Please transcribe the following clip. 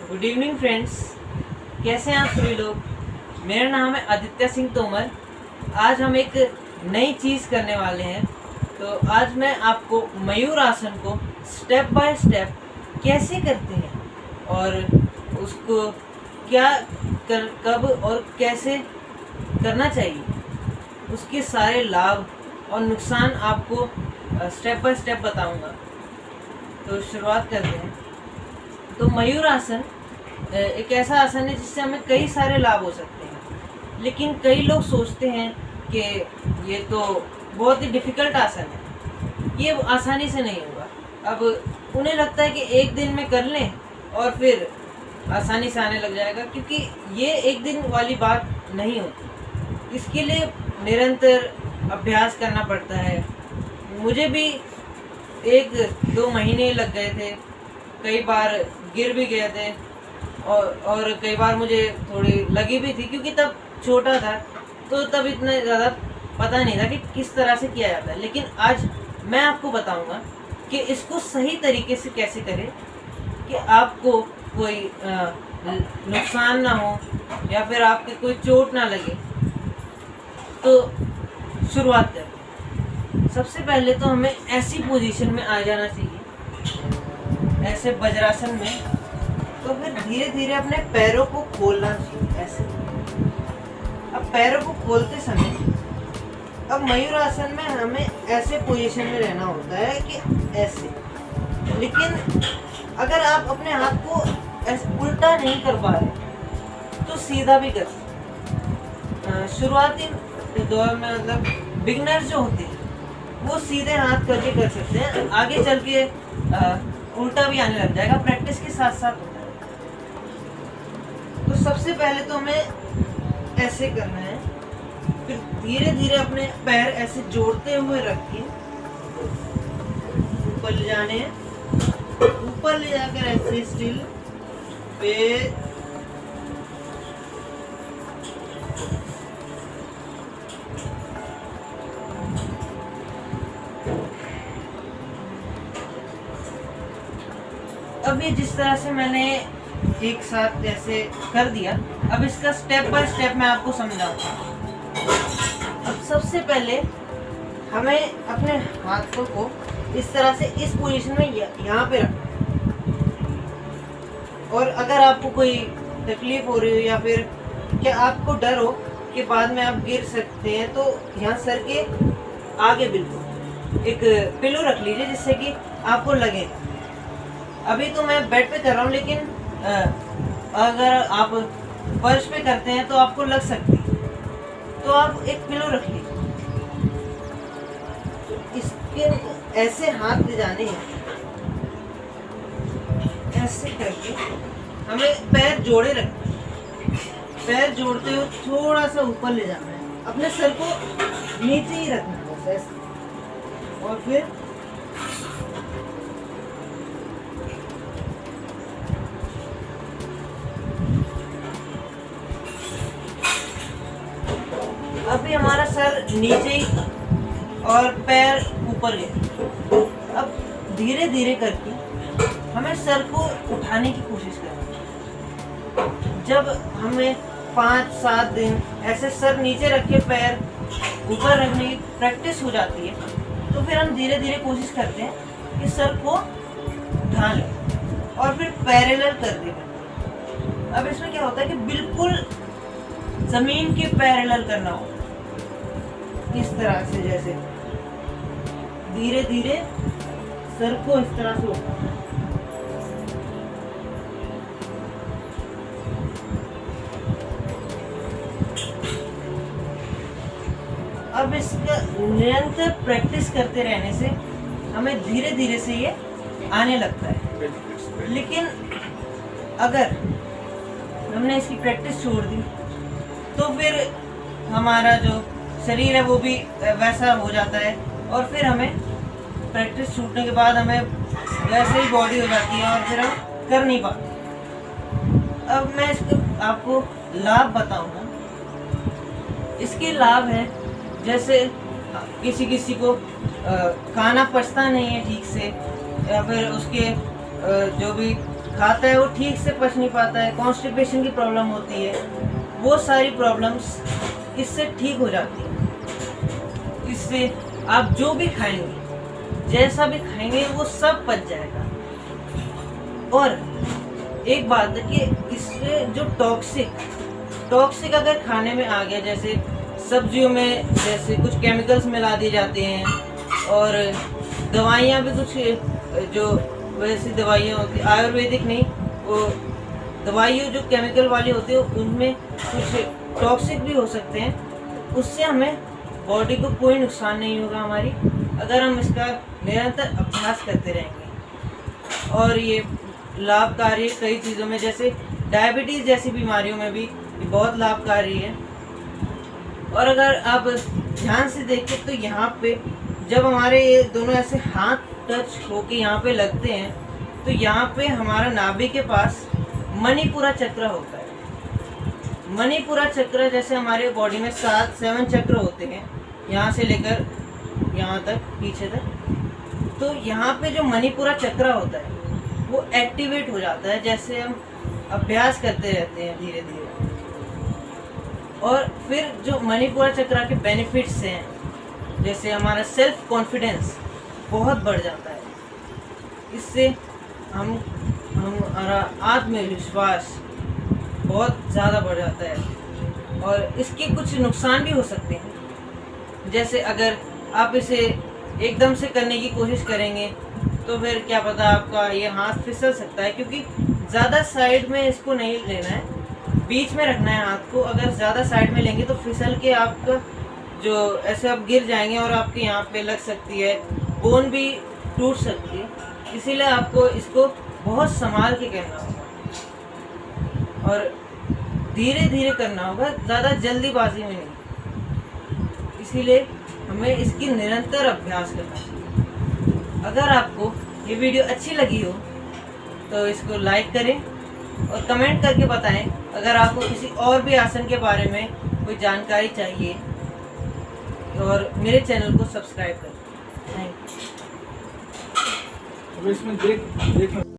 Good evening friends, कैसे हैं आप सभी लोग। मेरा नाम है आदित्य सिंह तोमर। आज हम एक नई चीज़ करने वाले हैं। तो आज मैं आपको मयूर आसन को स्टेप बाय स्टेप कैसे करते हैं और उसको कब और कैसे करना चाहिए, उसके सारे लाभ और नुकसान आपको स्टेप बाय स्टेप बताऊंगा। तो शुरुआत करते हैं। तो मयूर आसन एक ऐसा आसन है जिससे हमें कई सारे लाभ हो सकते हैं, लेकिन कई लोग सोचते हैं कि ये तो बहुत ही डिफ़िकल्ट आसन है, ये आसानी से नहीं होगा। अब उन्हें लगता है कि एक दिन में कर लें और फिर आसानी से आने लग जाएगा, क्योंकि ये एक दिन वाली बात नहीं होती। इसके लिए निरंतर अभ्यास करना पड़ता है। मुझे भी 1-2 महीने लग गए थे, कई बार गिर भी गए थे और कई बार मुझे थोड़ी लगी भी थी, क्योंकि तब छोटा था तो तब इतना ज़्यादा पता नहीं था कि किस तरह से किया जाता है। लेकिन आज मैं आपको बताऊंगा कि इसको सही तरीके से कैसे करें कि आपको कोई नुकसान ना हो या फिर आपके कोई चोट ना लगे। तो शुरुआत करें। सबसे पहले तो हमें ऐसी पोजीशन में आ जाना चाहिए, ऐसे वज्रासन में। तो फिर धीरे धीरे अपने पैरों को खोलना चाहिए, ऐसे। अब पैरों को खोलते समय, अब मयूर आसन में हमें ऐसे पोजीशन में रहना होता है कि ऐसे। लेकिन अगर आप अपने हाथ को ऐसे उल्टा नहीं कर पा रहे तो सीधा भी कर सकते। शुरुआती दौर में मतलब बिगनर जो होते हैं वो सीधे हाथ करके कर सकते हैं, आगे चल के उल्टा भी आने लग जाएगा, प्रैक्टिस के साथ साथ होता है। तो सबसे पहले तो हमें ऐसे करना है, फिर धीरे धीरे अपने पैर ऐसे जोड़ते हुए रख के ऊपर ले जाने हैं, ऊपर ले जाकर ऐसे स्टिल पे अब ये जिस तरह से मैंने एक साथ ऐसे कर दिया, अब इसका स्टेप बाय स्टेप मैं आपको समझाऊंगा। अब सबसे पहले हमें अपने हाथों को इस तरह से इस पोजीशन में यहाँ पे रखना है। और अगर आपको कोई तकलीफ हो रही हो या फिर क्या आपको डर हो कि बाद में आप गिर सकते हैं, तो यहाँ सर के आगे बिल्कुल एक पिलो रख लीजिए जिससे कि आपको लगे। अभी तो मैं बेड पे कर रहा हूँ, लेकिन अगर आप फर्श पे करते हैं तो आपको लग सकती है, तो आप एक पिलो रख लीजिए। इसके ऐसे हाथ ले जाने हैं, ऐसे करके हमें पैर जोड़े रखना है। पैर जोड़ते हुए थोड़ा सा ऊपर ले जाना है, अपने सर को नीचे ही रखना है बस ऐसे। और फिर अभी हमारा सर नीचे ही और पैर ऊपर गए। अब धीरे धीरे करके हमें सर को उठाने की कोशिश करनी है। जब हमें 5-7 दिन ऐसे सर नीचे रख के पैर ऊपर रखने की प्रैक्टिस हो जाती है, तो फिर हम धीरे धीरे कोशिश करते हैं कि सर को उठा लें और फिर पैरेलल कर दें। अब इसमें क्या होता है कि बिल्कुल जमीन के पैरेलल करना हो, इस तरह से, जैसे धीरे धीरे सर को इस तरह से उठाना। अब इसका निरंतर प्रैक्टिस करते रहने से हमें धीरे धीरे से ये आने लगता है। लेकिन अगर हमने इसकी प्रैक्टिस छोड़ दी तो फिर हमारा जो शरीर है वो भी वैसा हो जाता है, और फिर हमें प्रैक्टिस छूटने के बाद हमें वैसे ही बॉडी हो जाती है और फिर हम कर नहीं पाते। अब मैं इसके आपको लाभ बताऊंगा। इसके लाभ है, जैसे किसी को खाना पचता नहीं है ठीक से, या फिर उसके जो भी खाता है वो ठीक से पच नहीं पाता है, कॉन्स्टिपेशन की प्रॉब्लम होती है, वो सारी प्रॉब्लम्स इससे ठीक हो जाती है। इससे आप जो भी खाएंगे, जैसा भी खाएंगे, वो सब पच जाएगा। और एक बात है कि इससे जो टॉक्सिक अगर खाने में आ गया, जैसे सब्जियों में जैसे कुछ केमिकल्स मिला दिए जाते हैं, और दवाइयाँ भी कुछ जो वैसी दवाइयाँ होती, आयुर्वेदिक नहीं, वो दवाइयाँ जो केमिकल वाली होती है उनमें कुछ टॉक्सिक भी हो सकते हैं। उससे हमें बॉडी को कोई नुकसान नहीं होगा हमारी, अगर हम इसका निरंतर अभ्यास करते रहेंगे। और ये लाभकारी कई चीज़ों में, जैसे डायबिटीज़ जैसी बीमारियों में भी ये बहुत लाभकारी है। और अगर आप ध्यान से देखें तो यहाँ पे जब हमारे ये दोनों ऐसे हाथ टच होके यहाँ पे लगते हैं, तो यहाँ पे हमारा नाभि के पास मणिपुरा चक्र होता है। मणिपुरा चक्र जैसे हमारे बॉडी में 7 चक्र होते हैं, यहाँ से लेकर यहाँ तक, पीछे तक। तो यहाँ पे जो मणिपुरा चक्र होता है वो एक्टिवेट हो जाता है जैसे हम अभ्यास करते रहते हैं धीरे धीरे। और फिर जो मणिपुरा चक्र के बेनिफिट्स हैं, जैसे हमारा सेल्फ कॉन्फिडेंस बहुत बढ़ जाता है, इससे हमारा आत्मविश्वास बहुत ज़्यादा बढ़ जाता है। और इसके कुछ नुकसान भी हो सकते हैं, जैसे अगर आप इसे एकदम से करने की कोशिश करेंगे तो फिर क्या पता आपका ये हाथ फिसल सकता है, क्योंकि ज़्यादा साइड में इसको नहीं लेना है, बीच में रखना है हाथ को। अगर ज़्यादा साइड में लेंगे तो फिसल के आपका जो ऐसे आप गिर जाएंगे और आपके यहाँ पे लग सकती है, बोन भी टूट सकती है। इसीलिए आपको इसको बहुत संभाल के करना होगा और धीरे धीरे करना होगा, ज़्यादा जल्दीबाजी में नहीं। इसीलिए हमें इसकी निरंतर अभ्यास करना चाहिए। अगर आपको ये वीडियो अच्छी लगी हो तो इसको लाइक करें और कमेंट करके बताएं। अगर आपको किसी और भी आसन के बारे में कोई जानकारी चाहिए, और मेरे चैनल को सब्सक्राइब करें। Thank you. इसमें देख